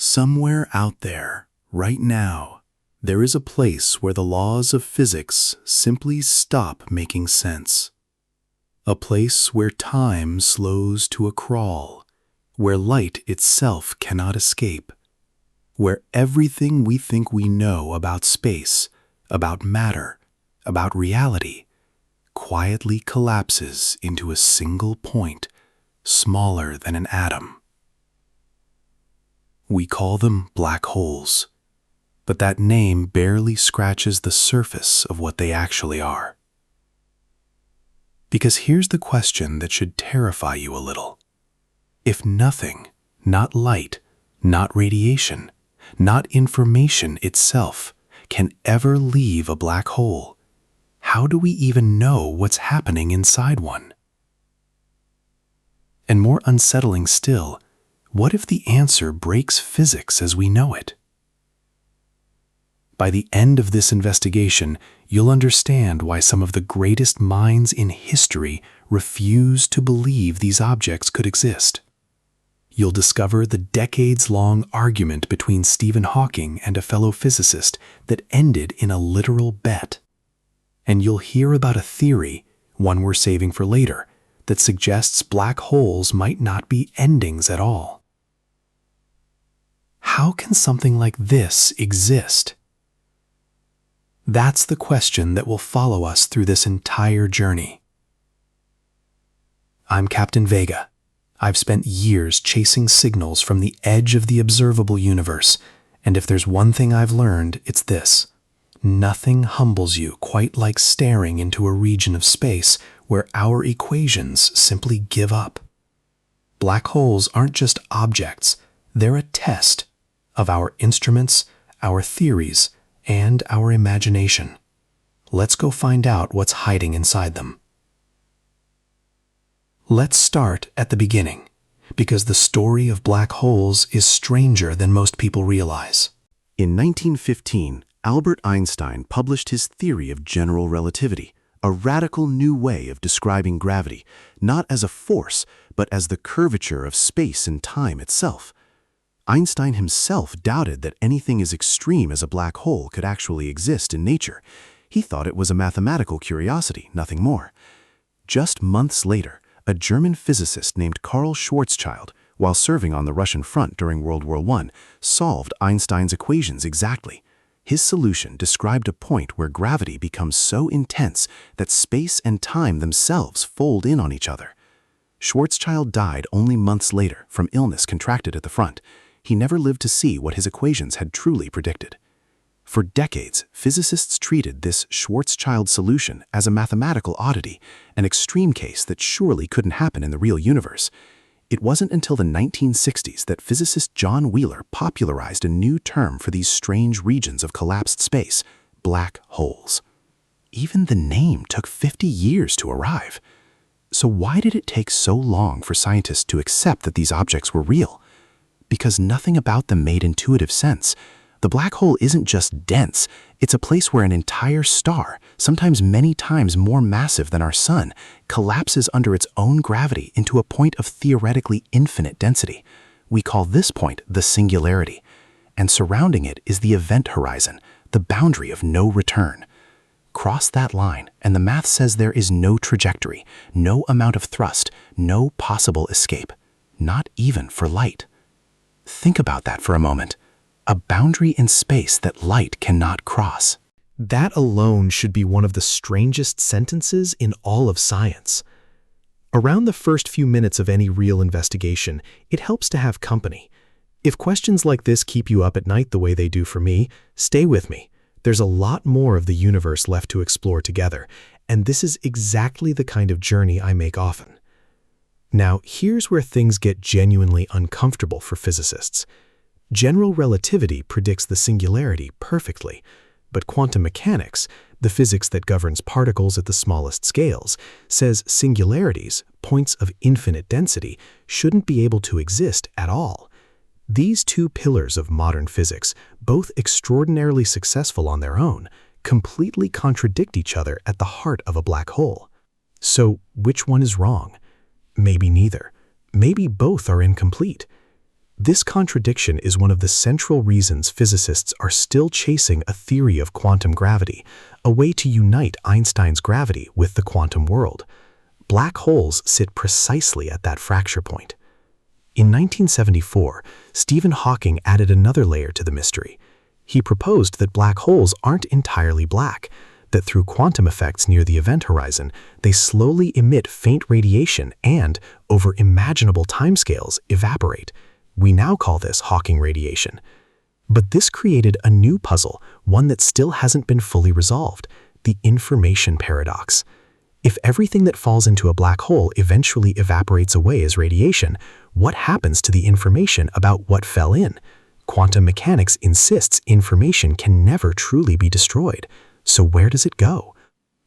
Somewhere out there, right now, there is a place where the laws of physics simply stop making sense. A place where time slows to a crawl, where light itself cannot escape, where everything we think we know about space, about matter, about reality, quietly collapses into a single point, smaller than an atom. We call them black holes, but that name barely scratches the surface of what they actually are. Because here's the question that should terrify you a little. If nothing, not light, not radiation, not information itself, can ever leave a black hole, how do we even know what's happening inside one? And more unsettling still, what if the answer breaks physics as we know it? By the end of this investigation, you'll understand why some of the greatest minds in history refused to believe these objects could exist. You'll discover the decades-long argument between Stephen Hawking and a fellow physicist that ended in a literal bet. And you'll hear about a theory, one we're saving for later, that suggests black holes might not be endings at all. How can something like this exist? That's the question that will follow us through this entire journey. I'm Captain Vega. I've spent years chasing signals from the edge of the observable universe, and if there's one thing I've learned, it's this. Nothing humbles you quite like staring into a region of space where our equations simply give up. Black holes aren't just objects, they're a test of our instruments, our theories, and our imagination. Let's go find out what's hiding inside them. Let's start at the beginning, because the story of black holes is stranger than most people realize. In 1915, Albert Einstein published his theory of general relativity, a radical new way of describing gravity, not as a force, but as the curvature of space and time itself. Einstein himself doubted that anything as extreme as a black hole could actually exist in nature. He thought it was a mathematical curiosity, nothing more. Just months later, a German physicist named Karl Schwarzschild, while serving on the Russian front during World War I, solved Einstein's equations exactly. His solution described a point where gravity becomes so intense that space and time themselves fold in on each other. Schwarzschild died only months later from illness contracted at the front. He never lived to see what his equations had truly predicted. For decades, physicists treated this Schwarzschild solution as a mathematical oddity, an extreme case that surely couldn't happen in the real universe. It wasn't until the 1960s that physicist John Wheeler popularized a new term for these strange regions of collapsed space: black holes. Even the name took 50 years to arrive. So why did it take so long for scientists to accept that these objects were real? Because nothing about them made intuitive sense. The black hole isn't just dense, it's a place where an entire star, sometimes many times more massive than our sun, collapses under its own gravity into a point of theoretically infinite density. We call this point the singularity, and surrounding it is the event horizon, the boundary of no return. Cross that line, and the math says there is no trajectory, no amount of thrust, no possible escape, not even for light. Think about that for a moment. A boundary in space that light cannot cross. That alone should be one of the strangest sentences in all of science. Around the first few minutes of any real investigation, it helps to have company. If questions like this keep you up at night the way they do for me, stay with me. There's a lot more of the universe left to explore together, and this is exactly the kind of journey I make often. Now, here's where things get genuinely uncomfortable for physicists. General relativity predicts the singularity perfectly, but quantum mechanics, the physics that governs particles at the smallest scales, says singularities, points of infinite density, shouldn't be able to exist at all. These two pillars of modern physics, both extraordinarily successful on their own, completely contradict each other at the heart of a black hole. So, which one is wrong? Maybe neither. Maybe both are incomplete. This contradiction is one of the central reasons physicists are still chasing a theory of quantum gravity, a way to unite Einstein's gravity with the quantum world. Black holes sit precisely at that fracture point. In 1974, Stephen Hawking added another layer to the mystery. He proposed that black holes aren't entirely black, that through quantum effects near the event horizon, they slowly emit faint radiation and, over imaginable timescales, evaporate. We now call this Hawking radiation. But this created a new puzzle, one that still hasn't been fully resolved: the information paradox. If everything that falls into a black hole eventually evaporates away as radiation, what happens to the information about what fell in? Quantum mechanics insists information can never truly be destroyed. So where does it go?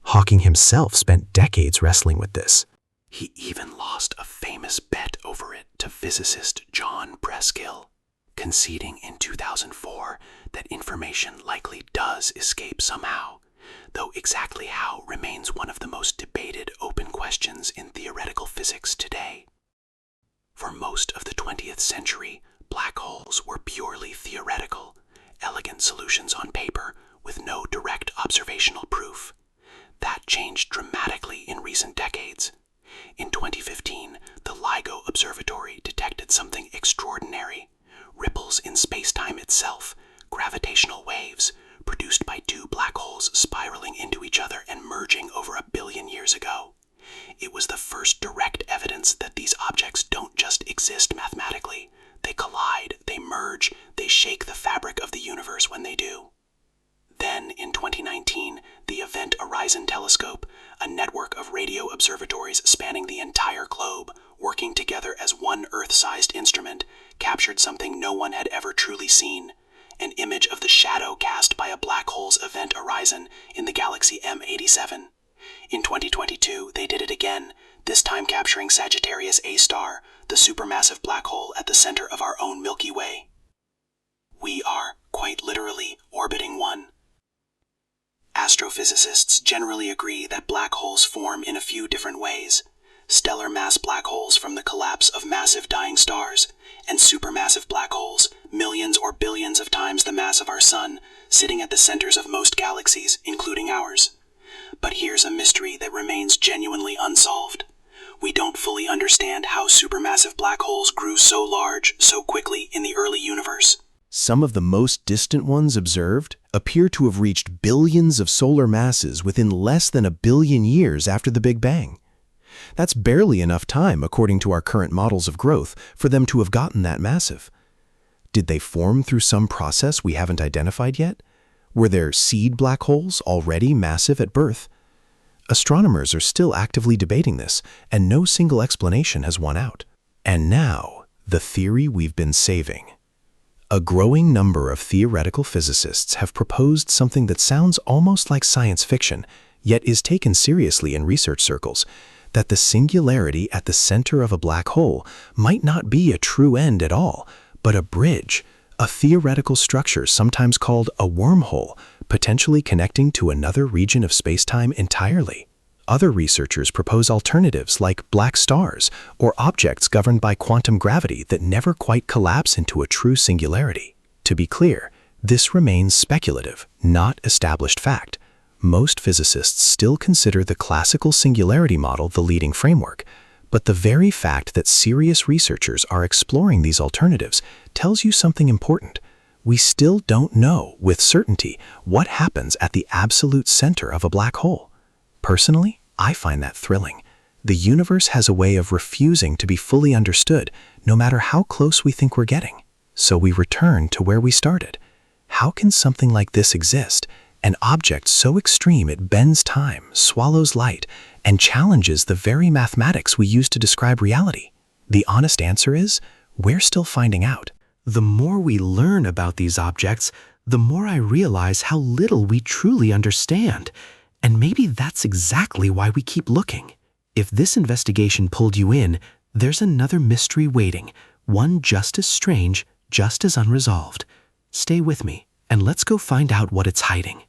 Hawking himself spent decades wrestling with this. He even lost a famous bet over it to physicist John Preskill, conceding in 2004 that information likely does escape somehow, though exactly how remains one of the most debated open questions in theoretical physics today. For most of the 20th century, black holes were purely theoretical, elegant solutions on paper with no direct observational proof. That changed dramatically in recent decades. In 2015, the LIGO Observatory detected something extraordinary: ripples in space-time itself, gravitational waves, produced by two black holes spiraling into each other and merging over 1 billion years ago. It was the first direct evidence that these objects don't just exist mathematically. They collide, they merge, they shake the fabric of the universe when they do. Then, in 2019, the Event Horizon Telescope, a network of radio observatories spanning the entire globe, working together as one Earth-sized instrument, captured something no one had ever truly seen: an image of the shadow cast by a black hole's event horizon in the galaxy M87. In 2022, they did it again, this time capturing Sagittarius A star, the supermassive black hole at the center of our own Milky Way. We are, quite literally, orbiting one. Astrophysicists generally agree that black holes form in a few different ways: stellar mass black holes from the collapse of massive dying stars, and supermassive black holes, millions or billions of times the mass of our sun, sitting at the centers of most galaxies, including ours. But here's a mystery that remains genuinely unsolved. We don't fully understand how supermassive black holes grew so large, so quickly in the early universe. Some of the most distant ones observed appear to have reached billions of solar masses within less than 1 billion years after the Big Bang. That's barely enough time, according to our current models of growth, for them to have gotten that massive. Did they form through some process we haven't identified yet? Were there seed black holes already massive at birth? Astronomers are still actively debating this, and no single explanation has won out. And now, the theory we've been saving. A growing number of theoretical physicists have proposed something that sounds almost like science fiction, yet is taken seriously in research circles: that the singularity at the center of a black hole might not be a true end at all, but a bridge, a theoretical structure sometimes called a wormhole, potentially connecting to another region of space-time entirely. Other researchers propose alternatives like black stars or objects governed by quantum gravity that never quite collapse into a true singularity. To be clear, this remains speculative, not established fact. Most physicists still consider the classical singularity model the leading framework, but the very fact that serious researchers are exploring these alternatives tells you something important. We still don't know with certainty what happens at the absolute center of a black hole. Personally, I find that thrilling. The universe has a way of refusing to be fully understood, no matter how close we think we're getting. So we return to where we started. How can something like this exist? An object so extreme it bends time, swallows light, and challenges the very mathematics we use to describe reality? The honest answer is, we're still finding out. The more we learn about these objects, the more I realize how little we truly understand. And maybe that's exactly why we keep looking. If this investigation pulled you in, there's another mystery waiting, one just as strange, just as unresolved. Stay with me, and let's go find out what it's hiding.